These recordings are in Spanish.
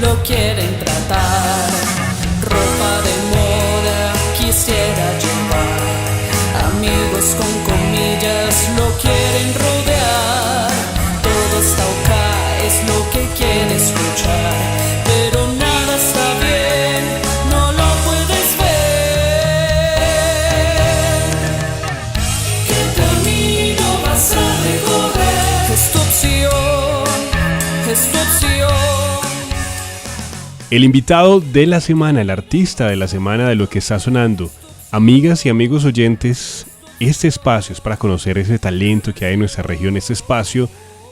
lo quieren tratar. Ropa de moda quisiera llevar, amigos con comillas lo quieren rodear. Todo está ok, es lo que quiere escuchar, pero nada está bien, no lo puedes ver. ¿Qué camino vas a recorrer? Es tu opción, es tu opción. El invitado de la semana, el artista de la semana de lo que está sonando. Amigas y amigos oyentes, este espacio es para conocer ese talento que hay en nuestra región. Este espacio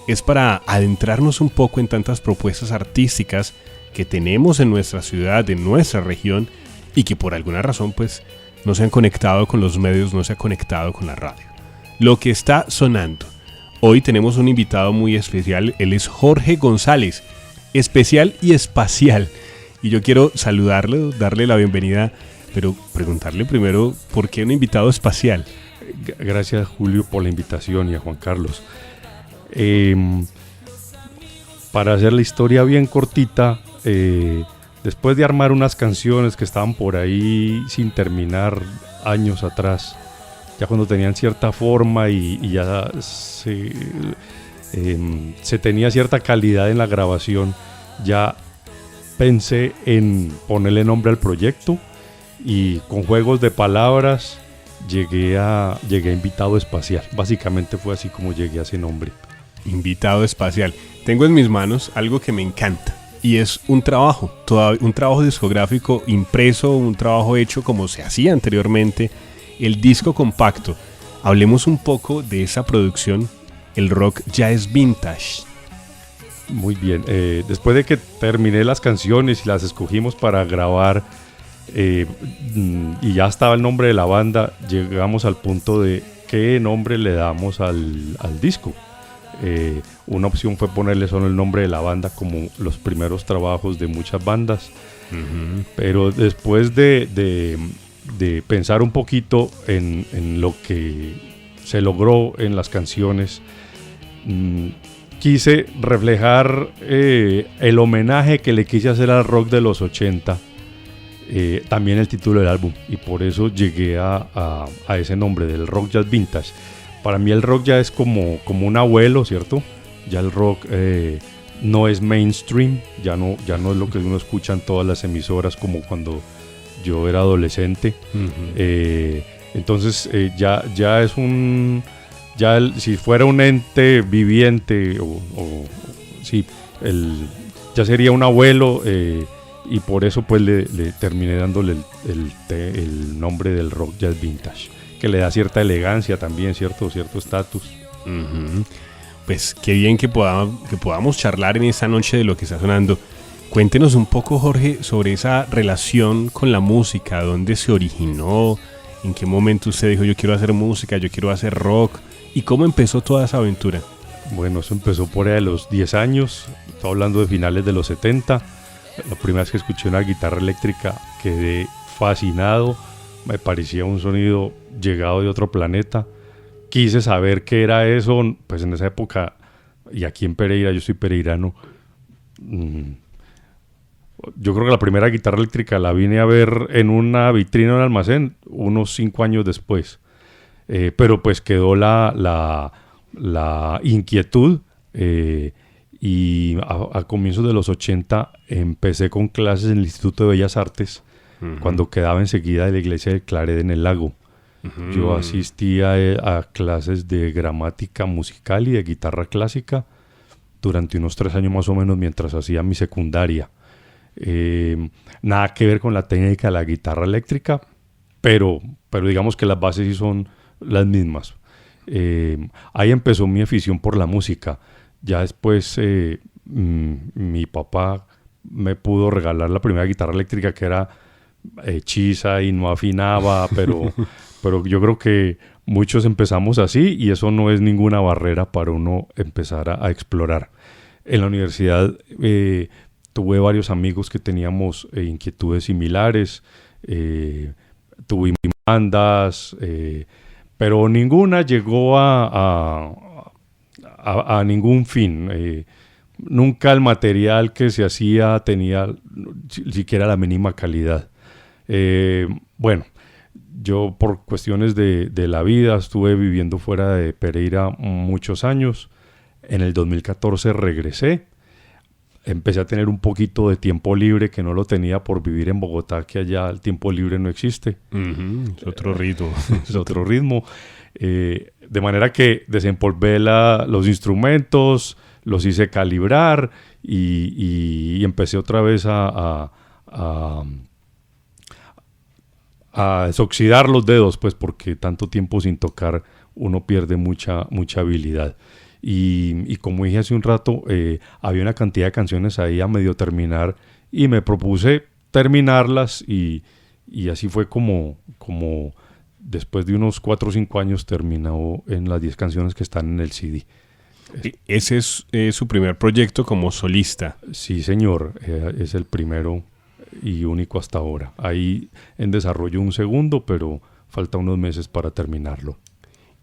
es para adentrarnos un poco en tantas propuestas artísticas que tenemos en nuestra ciudad, en nuestra región, y que por alguna razón pues no se han conectado con los medios, no se ha conectado con la radio. Lo que está sonando. Hoy tenemos un invitado muy especial, él es Jorge González, especial y espacial. Y yo quiero saludarle, darle la bienvenida, pero preguntarle primero, ¿por qué un invitado espacial? Gracias, Julio, por la invitación, y a Juan Carlos. Para hacer la historia bien cortita, después de armar unas canciones que estaban por ahí sin terminar años atrás, ya cuando tenían cierta forma y ya se tenía cierta calidad en la grabación, ya pensé en ponerle nombre al proyecto, y con juegos de palabras llegué a invitado espacial. Básicamente fue así como llegué a ese nombre. Invitado espacial. Tengo en mis manos algo que me encanta, y es un trabajo discográfico impreso, un trabajo hecho como se hacía anteriormente, el disco compacto. Hablemos un poco de esa producción. El rock ya es vintage. Muy bien, después de que terminé las canciones y las escogimos para grabar, y ya estaba el nombre de la banda, llegamos al punto de qué nombre le damos al disco. Una opción fue ponerle solo el nombre de la banda, como los primeros trabajos de muchas bandas. Uh-huh. Pero después de pensar un poquito en lo que se logró en las canciones, quise reflejar el homenaje que le quise hacer al rock de los 80, también el título del álbum, y por eso llegué a ese nombre del rock jazz vintage. Para mí el rock ya es como un abuelo, ¿cierto? Ya el rock no es mainstream, ya no es lo que uno escucha en todas las emisoras como cuando yo era adolescente. Uh-huh. Entonces ya es un... si fuera un ente viviente, ya sería un abuelo, y por eso pues le terminé dándole el nombre del rock jazz vintage, que le da cierta elegancia también, cierto estatus. Uh-huh. Pues qué bien que podamos charlar en esta noche de lo que está sonando. Cuéntenos un poco, Jorge, sobre esa relación con la música, dónde se originó, en qué momento usted dijo yo quiero hacer música, yo quiero hacer rock, y cómo empezó toda esa aventura. Bueno, eso empezó por ahí a los 10 años, estoy hablando de finales de los 70. La primera vez que escuché una guitarra eléctrica quedé fascinado, me parecía un sonido llegado de otro planeta. Quise saber qué era eso, pues en esa época, y aquí en Pereira, yo soy pereirano, yo creo que la primera guitarra eléctrica la vine a ver en una vitrina en un almacén unos 5 años después. Pero pues quedó la inquietud, y a comienzos de los 80 empecé con clases en el Instituto de Bellas Artes, uh-huh, cuando quedaba enseguida de la iglesia del Claret en el lago. Uh-huh. Yo asistía a clases de gramática musical y de guitarra clásica durante unos 3 años más o menos, mientras hacía mi secundaria. Nada que ver con la técnica de la guitarra eléctrica, pero digamos que las bases sí son las mismas. Ahí empezó mi afición por la música. Ya después mi papá me pudo regalar la primera guitarra eléctrica, que era hechiza y no afinaba, pero yo creo que muchos empezamos así, y eso no es ninguna barrera para uno empezar a explorar. En la universidad tuve varios amigos que teníamos inquietudes similares, tuvimos bandas, pero ninguna llegó a ningún fin. nunca el material que se hacía tenía siquiera la mínima calidad. Bueno, yo por cuestiones de la vida estuve viviendo fuera de Pereira muchos años. En el 2014 regresé. Empecé a tener un poquito de tiempo libre que no lo tenía por vivir en Bogotá, que allá el tiempo libre no existe. Es otro ritmo. Es otro ritmo. De manera que desempolvé los instrumentos, los hice calibrar y empecé otra vez a desoxidar los dedos, pues porque tanto tiempo sin tocar uno pierde mucha habilidad. Y como dije hace un rato, había una cantidad de canciones ahí a medio terminar y me propuse terminarlas y así fue como después de unos 4 o 5 años terminó en las 10 canciones que están en el CD. Ese es su primer proyecto como solista. Sí, señor, es el primero y único hasta ahora. Ahí en desarrollo un segundo, pero falta unos meses para terminarlo.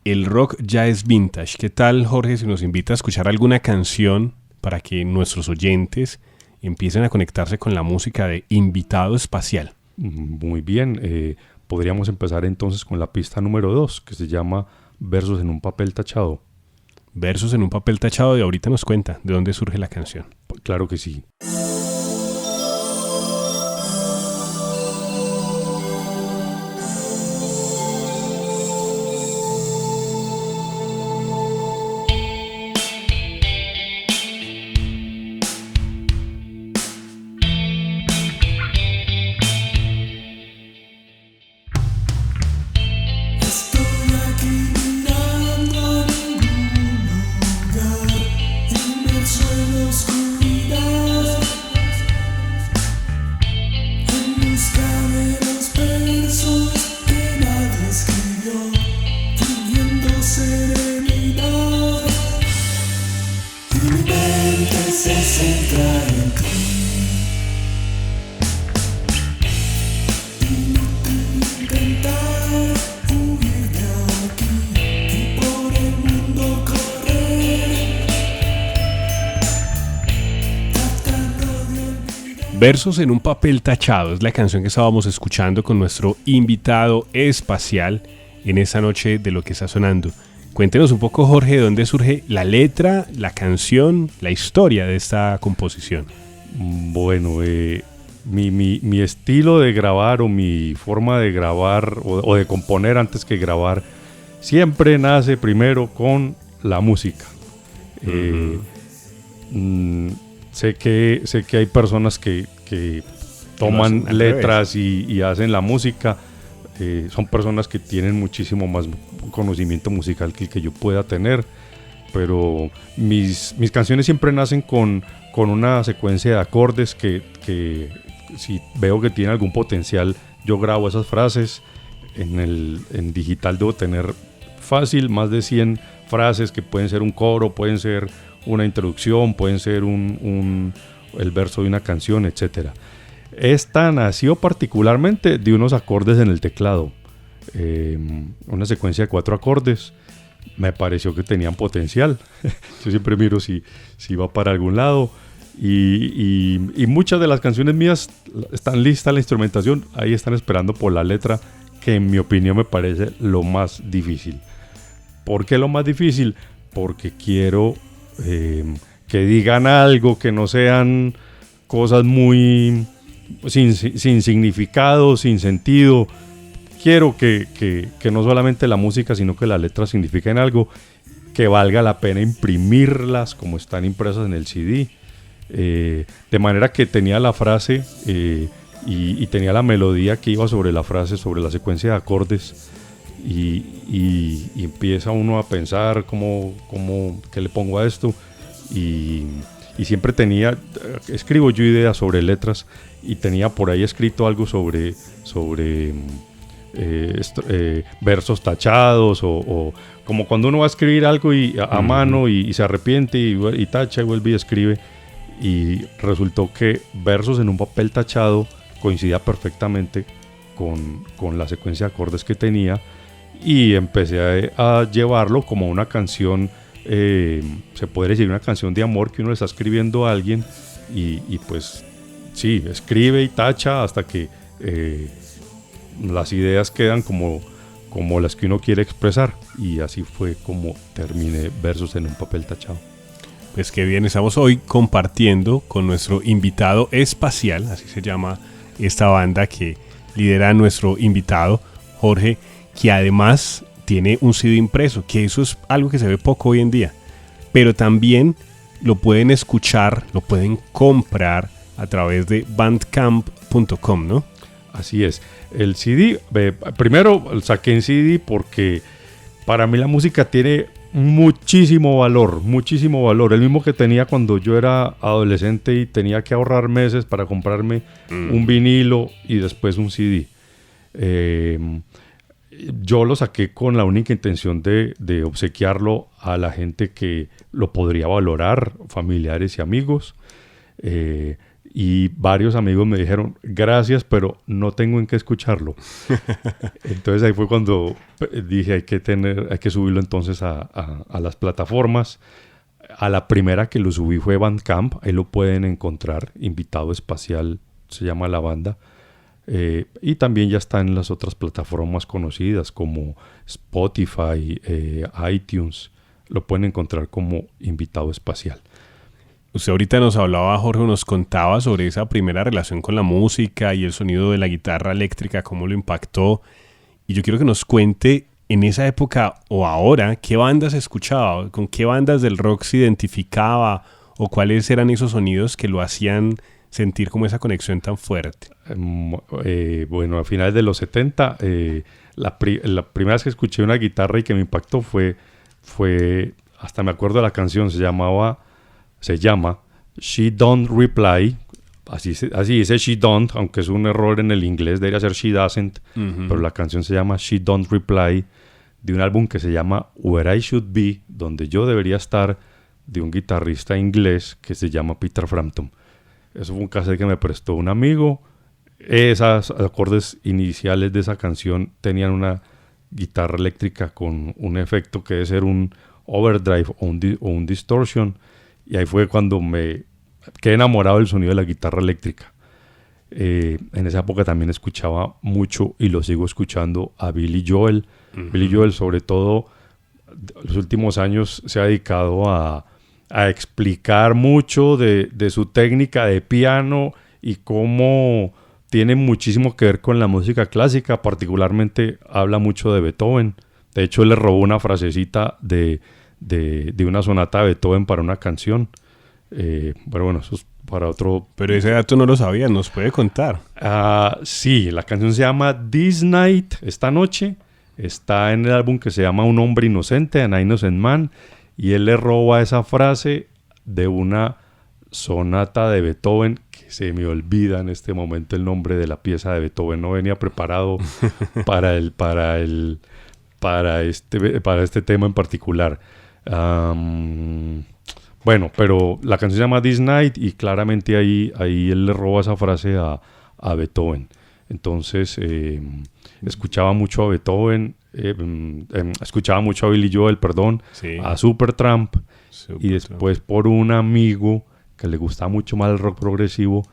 El rock ya es vintage. ¿Qué tal, Jorge, si nos invita a escuchar alguna canción para que nuestros oyentes empiecen a conectarse con la música de Invitado Espacial? Muy bien. Podríamos empezar entonces con la pista número 2, que se llama Versos en un papel tachado. Versos en un papel tachado, y ahorita nos cuenta de dónde surge la canción. Claro que sí. Versos en un papel tachado es la canción que estábamos escuchando con nuestro invitado espacial en esa noche de Lo que está sonando. Cuéntenos un poco, Jorge, de dónde surge la letra, la canción, la historia de esta composición. Bueno, mi estilo de grabar o mi forma de grabar o de componer antes que grabar siempre nace primero con la música. Sé que hay personas que toman letras y hacen la música. Son personas que tienen muchísimo más conocimiento musical que el que yo pueda tener, pero mis canciones siempre nacen con una secuencia de acordes que si veo que tiene algún potencial, yo grabo esas frases. En digital debo tener fácil más de 100 frases que pueden ser un coro, pueden ser una introducción, pueden ser el verso de una canción, etc. Esta nació particularmente de unos acordes en el teclado, una secuencia de 4 acordes. Me pareció que tenían potencial. Yo siempre miro si va para algún lado. Y muchas de las canciones mías están listas, la instrumentación, ahí están esperando por la letra, que en mi opinión me parece lo más difícil. ¿Por qué lo más difícil? Porque quiero que digan algo, que no sean cosas muy sin significado, sin sentido. Quiero que no solamente la música, sino que las letras signifiquen algo, que valga la pena imprimirlas como están impresas en el CD. De manera que tenía la frase y tenía la melodía que iba sobre la frase, sobre la secuencia de acordes, y empieza uno a pensar qué le pongo a esto, y siempre escribo yo ideas sobre letras, y tenía por ahí escrito algo sobre versos tachados, o como cuando uno va a escribir algo a mano y se arrepiente y tacha y vuelve y escribe, y resultó que versos en un papel tachado coincidía perfectamente con la secuencia de acordes que tenía, y empecé a llevarlo como una canción se puede decir una canción de amor que uno le está escribiendo a alguien y pues sí, escribe y tacha hasta que las ideas quedan como las que uno quiere expresar, y así fue como terminé Versos en un papel tachado. Pues qué bien, estamos hoy compartiendo con nuestro invitado espacial, así se llama esta banda que lidera nuestro invitado Jorge, que además tiene un CD impreso, que eso es algo que se ve poco hoy en día, pero también lo pueden escuchar, lo pueden comprar a través de bandcamp.com, ¿no? Así es. El CD, primero saqué en CD porque para mí la música tiene muchísimo valor, el mismo que tenía cuando yo era adolescente y tenía que ahorrar meses para comprarme un vinilo y después un CD. Yo lo saqué con la única intención de obsequiarlo a la gente que lo podría valorar, familiares y amigos. Y varios amigos me dijeron, gracias, pero no tengo en qué escucharlo. Entonces ahí fue cuando dije, hay que subirlo entonces a las plataformas. A la primera que lo subí fue Bandcamp, ahí lo pueden encontrar, Invitado Espacial se llama la banda. Y también ya está en las otras plataformas conocidas como Spotify, iTunes, lo pueden encontrar como Invitado Espacial. Usted ahorita nos hablaba, Jorge, nos contaba sobre esa primera relación con la música y el sonido de la guitarra eléctrica, cómo lo impactó. Y yo quiero que nos cuente en esa época o ahora, ¿qué bandas escuchaba? ¿Con qué bandas del rock se identificaba? ¿O cuáles eran esos sonidos que lo hacían sentir como esa conexión tan fuerte? Bueno, a finales de los 70, la primera vez que escuché una guitarra y que me impactó fue hasta me acuerdo de la canción, se llama She Don't Reply, así dice She Don't, aunque es un error en el inglés, debería ser She Doesn't, pero la canción se llama She Don't Reply, de un álbum que se llama Where I Should Be, donde yo debería estar, de un guitarrista inglés que se llama Peter Frampton. Eso fue un cassette que me prestó un amigo. Esos acordes iniciales de esa canción tenían una guitarra eléctrica con un efecto que debe ser un overdrive o un distortion. Y ahí fue cuando me quedé enamorado del sonido de la guitarra eléctrica. En esa época también escuchaba mucho, y lo sigo escuchando, a Billy Joel. Billy Joel, sobre todo, los últimos años se ha dedicado a explicar mucho de su técnica de piano y cómo tiene muchísimo que ver con la música clásica. Particularmente habla mucho de Beethoven. De hecho, él le robó una frasecita de una sonata de Beethoven para una canción. Pero bueno, eso es para otro... Pero ese dato no lo sabía, ¿nos puede contar? Sí, la canción se llama This Night, esta noche. Está en el álbum que se llama Un hombre inocente, An Innocent Man. Y él le roba esa frase de una sonata de Beethoven, que se me olvida en este momento el nombre de la pieza de Beethoven. No venía preparado para este tema en particular. Bueno, pero la canción se llama This Night y claramente ahí él le roba esa frase a Beethoven. Entonces escuchaba mucho a Beethoven, escuchaba mucho a Billy Joel, sí. A Supertramp, y después por un amigo que le gustaba mucho más el rock progresivo,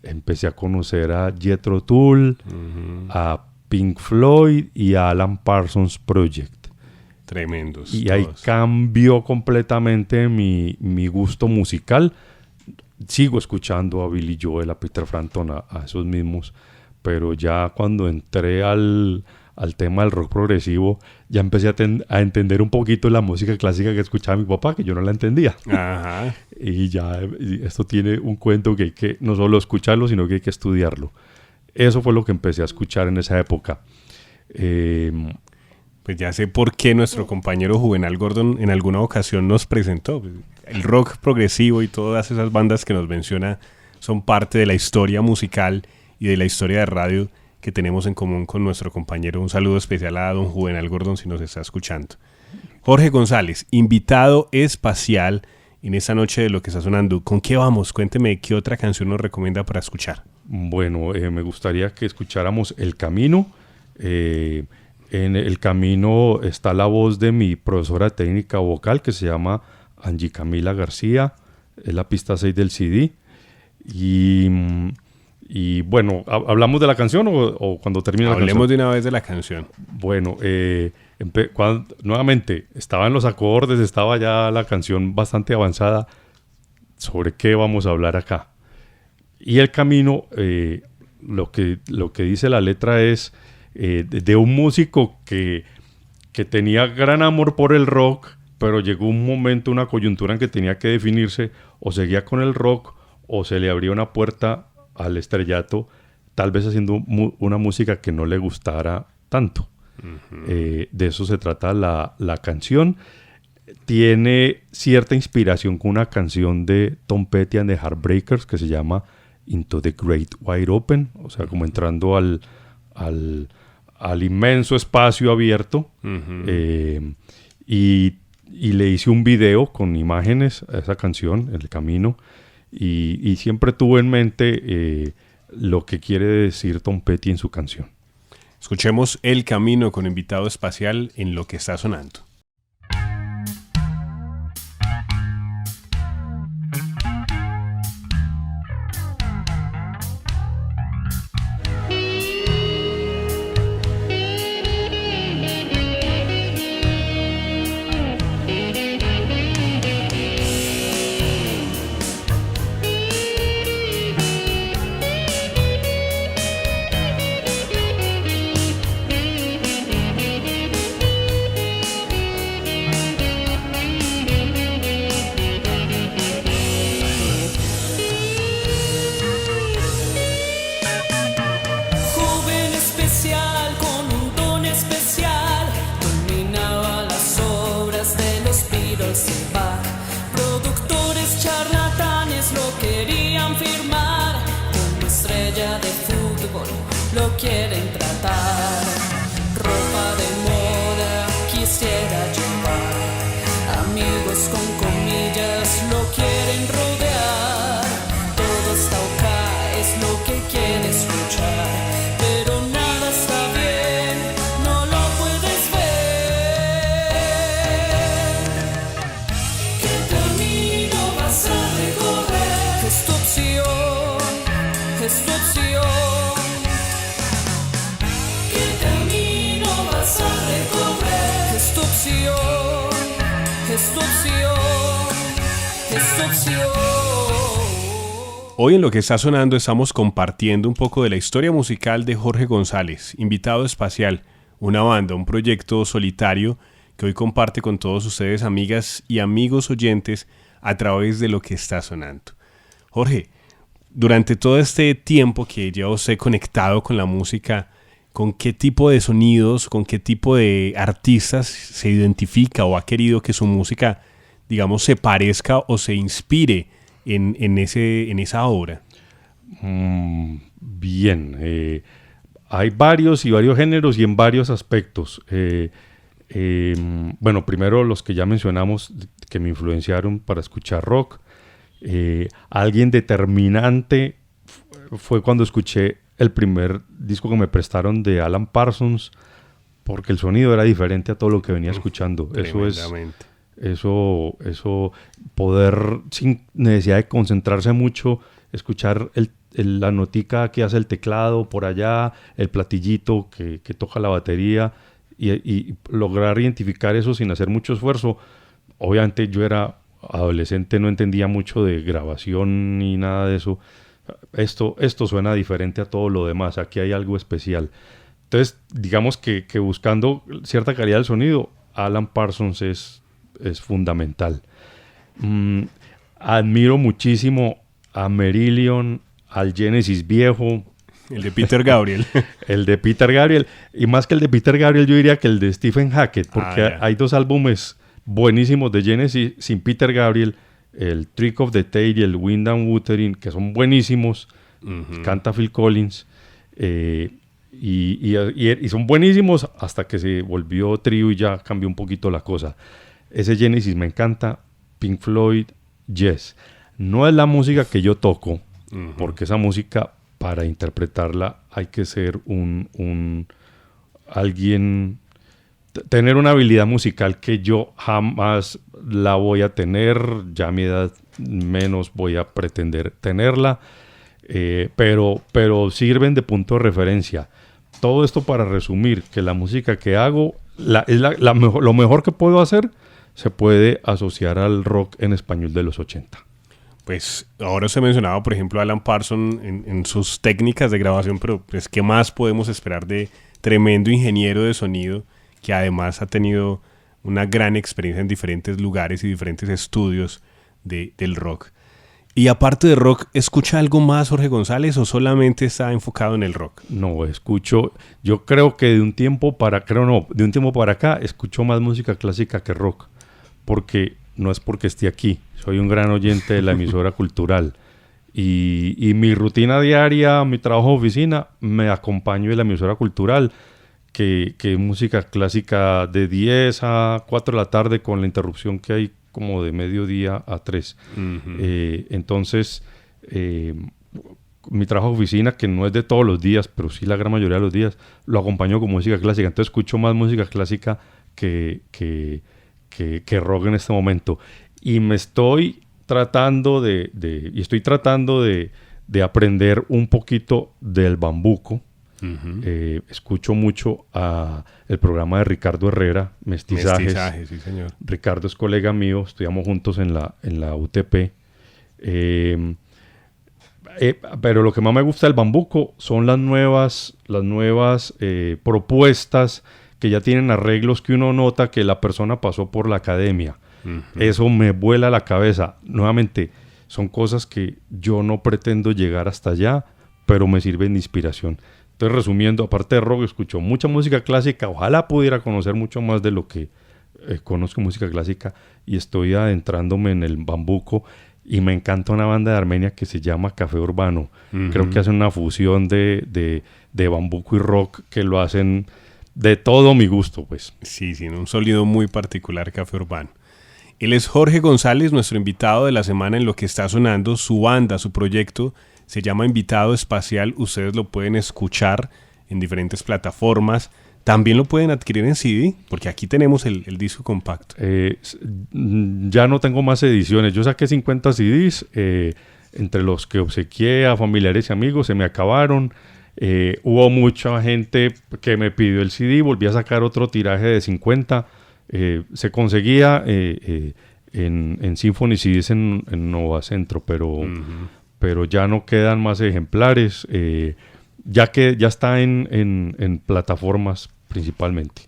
empecé a conocer a Jethro Tull, a Pink Floyd y a Alan Parsons Project. Tremendos. Y ahí cambió completamente mi gusto musical. Sigo escuchando a Billy Joel, a Peter Frampton, a esos mismos, pero ya cuando entré al tema del rock progresivo, ya empecé a entender un poquito la música clásica que escuchaba mi papá, que yo no la entendía. Ajá. Y ya esto tiene un cuento que hay que no solo escucharlo, sino que hay que estudiarlo. Eso fue lo que empecé a escuchar en esa época. Pues ya sé por qué nuestro compañero Juvenal Gordon en alguna ocasión nos presentó. El rock progresivo y todas esas bandas que nos menciona son parte de la historia musical y de la historia de radio que tenemos en común con nuestro compañero. Un saludo especial a don Juvenal Gordon si nos está escuchando. Jorge González, invitado espacial en esta noche de Lo que está sonando. ¿Con qué vamos? Cuénteme qué otra canción nos recomienda para escuchar. Bueno, me gustaría que escucháramos El Camino. En el camino está la voz de mi profesora de técnica vocal, que se llama Angie Camila García. Es la pista 6 del CD. Y bueno, ¿hablamos de la canción o cuando termine la canción? Hablemos de una vez de la canción. Bueno, nuevamente, estaba en los acordes, estaba ya la canción bastante avanzada. ¿Sobre qué vamos a hablar acá? Y el camino, lo que dice la letra es de un músico que tenía gran amor por el rock, pero llegó un momento, una coyuntura en que tenía que definirse, o seguía con el rock o se le abría una puerta al estrellato, tal vez haciendo una música que no le gustara tanto. Uh-huh. De eso se trata la canción. Tiene cierta inspiración con una canción de Tom Petty and the Heartbreakers que se llama Into the Great Wide Open, o sea, como entrando al inmenso espacio abierto. Uh-huh. Y le hice un video con imágenes a esa canción, El Camino, y siempre tuve en mente lo que quiere decir Tom Petty en su canción. Escuchemos El Camino con invitado especial en Lo que está sonando. Lo quieren tratar, ropa de moda quisiera llevar, amigos con comillas lo quieren rodear, todo está ok, es lo que quiere escuchar, pero nada está bien, no lo puedes ver. ¿Qué camino vas a recorrer? Es tu opción, es tu opción. Hoy en Lo que está sonando estamos compartiendo un poco de la historia musical de Jorge González, invitado espacial, una banda, un proyecto solitario que hoy comparte con todos ustedes, amigas y amigos oyentes, a través de Lo que está sonando. Jorge, durante todo este tiempo que lleva usted conectado con la música, ¿con qué tipo de sonidos, con qué tipo de artistas se identifica o ha querido que su música, digamos, se parezca o se inspire en esa obra? Bien, hay varios géneros y en varios aspectos. Bueno, primero los que ya mencionamos que me influenciaron para escuchar rock. Alguien determinante fue cuando escuché el primer disco que me prestaron de Alan Parsons, porque el sonido era diferente a todo lo que venía escuchando. Eso poder, sin necesidad de concentrarse mucho, escuchar la notica que hace el teclado por allá, el platillito que toca la batería y lograr identificar eso sin hacer mucho esfuerzo. Obviamente yo era adolescente, no entendía mucho de grabación ni nada de eso. Esto suena diferente a todo lo demás, aquí hay algo especial. Entonces, digamos que buscando cierta calidad del sonido, Alan Parsons es fundamental. Admiro muchísimo a Marillion, al Genesis viejo. El de Peter Gabriel. El de Peter Gabriel. Y más que el de Peter Gabriel, yo diría que el de Stephen Hackett, porque hay dos álbumes buenísimos de Genesis sin Peter Gabriel, el Trick of the Tail y el Wind and Wuthering, que son buenísimos. Uh-huh. Canta Phil Collins. Y son buenísimos hasta que se volvió trío y ya cambió un poquito la cosa. Ese Genesis me encanta. Pink Floyd, Yes. No es la música que yo toco, uh-huh, porque esa música, para interpretarla, hay que ser un tener una habilidad musical que yo jamás la voy a tener, ya a mi edad menos voy a pretender tenerla, pero sirven de punto de referencia. Todo esto para resumir que la música que hago, lo mejor que puedo hacer, se puede asociar al rock en español de los 80. Pues ahora se mencionaba, por ejemplo, a Alan Parsons en sus técnicas de grabación, pero pues, ¿qué más podemos esperar de tremendo ingeniero de sonido que además ha tenido una gran experiencia en diferentes lugares y diferentes estudios del rock? Y aparte de rock, ¿escucha algo más Jorge González o solamente está enfocado en el rock? No, escucho, yo creo que de un tiempo para acá escucho más música clásica que rock, porque no es porque esté aquí, soy un gran oyente de la emisora cultural y mi rutina diaria, mi trabajo de oficina, me acompaño de la emisora cultural, que música clásica de 10 a 4 de la tarde con la interrupción que hay como de mediodía a 3. Uh-huh. Entonces, mi trabajo de oficina, que no es de todos los días, pero sí la gran mayoría de los días, lo acompaño con música clásica. Entonces escucho más música clásica que rock en este momento. Y me estoy tratando estoy tratando de aprender un poquito del bambuco. Uh-huh. Escucho mucho el programa de Ricardo Herrera, Mestizajes. Sí, señor. Ricardo es colega mío, estudiamos juntos en la UTP. Pero lo que más me gusta del bambuco son las nuevas propuestas que ya tienen arreglos que uno nota que la persona pasó por la academia. Uh-huh. Eso me vuela la cabeza. Nuevamente, son cosas que yo no pretendo llegar hasta allá, pero me sirven de inspiración. Entonces, resumiendo, aparte de rock, escucho mucha música clásica. Ojalá pudiera conocer mucho más de lo que conozco música clásica, y estoy adentrándome en el bambuco. Y me encanta una banda de Armenia que se llama Café Urbano. Uh-huh. Creo que hacen una fusión de bambuco y rock que lo hacen de todo mi gusto, pues. Sí, un sonido muy particular, Café Urbano. Él es Jorge González, nuestro invitado de la semana en Lo que está sonando. Su banda, su proyecto, se llama Invitado Espacial. Ustedes lo pueden escuchar en diferentes plataformas. También lo pueden adquirir en CD, porque aquí tenemos el disco compacto. Ya no tengo más ediciones. Yo saqué 50 CDs, entre los que obsequié a familiares y amigos, se me acabaron. Hubo mucha gente que me pidió el CD, volví a sacar otro tiraje de 50. Se conseguía en Symphony CDs en Nova Centro, pero ya no quedan más ejemplares, ya que ya está en plataformas principalmente.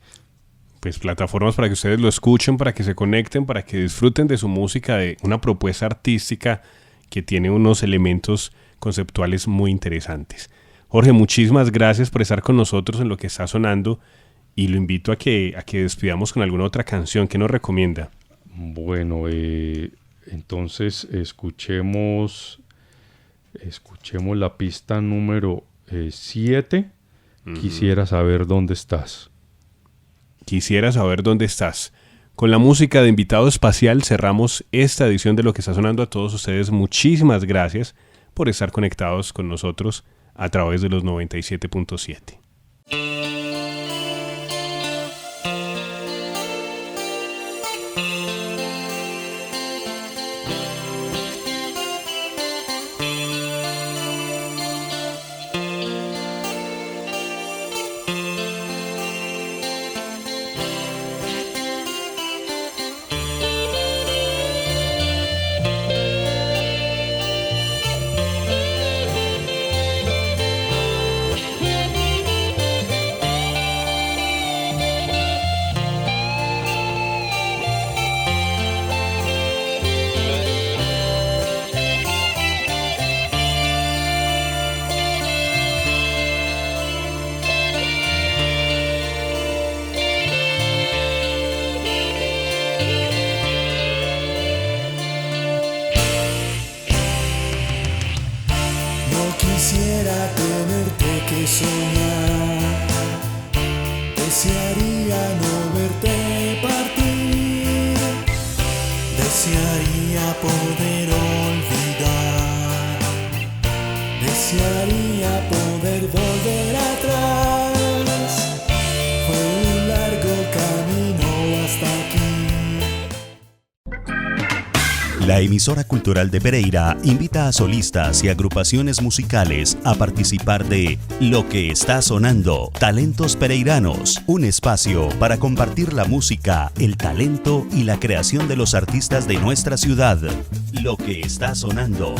Pues plataformas para que ustedes lo escuchen, para que se conecten, para que disfruten de su música, de una propuesta artística que tiene unos elementos conceptuales muy interesantes. Jorge, muchísimas gracias por estar con nosotros en Lo que está sonando, y lo invito a que despidamos con alguna otra canción. ¿Qué nos recomienda? Bueno, entonces escuchemos la pista número 7. Quisiera saber dónde estás. Quisiera saber dónde estás. Con la música de Invitado Espacial cerramos esta edición de Lo que está sonando. A todos ustedes, muchísimas gracias por estar conectados con nosotros a través de los 97.7. Quisiera tenerte que soñar, desearía no verte partir, desearía poder olvidar, desearía poder volver atrás, La emisora cultural de Pereira invita a solistas y agrupaciones musicales a participar de Lo que está sonando, Talentos Pereiranos, un espacio para compartir la música, el talento y la creación de los artistas de nuestra ciudad. Lo que está sonando.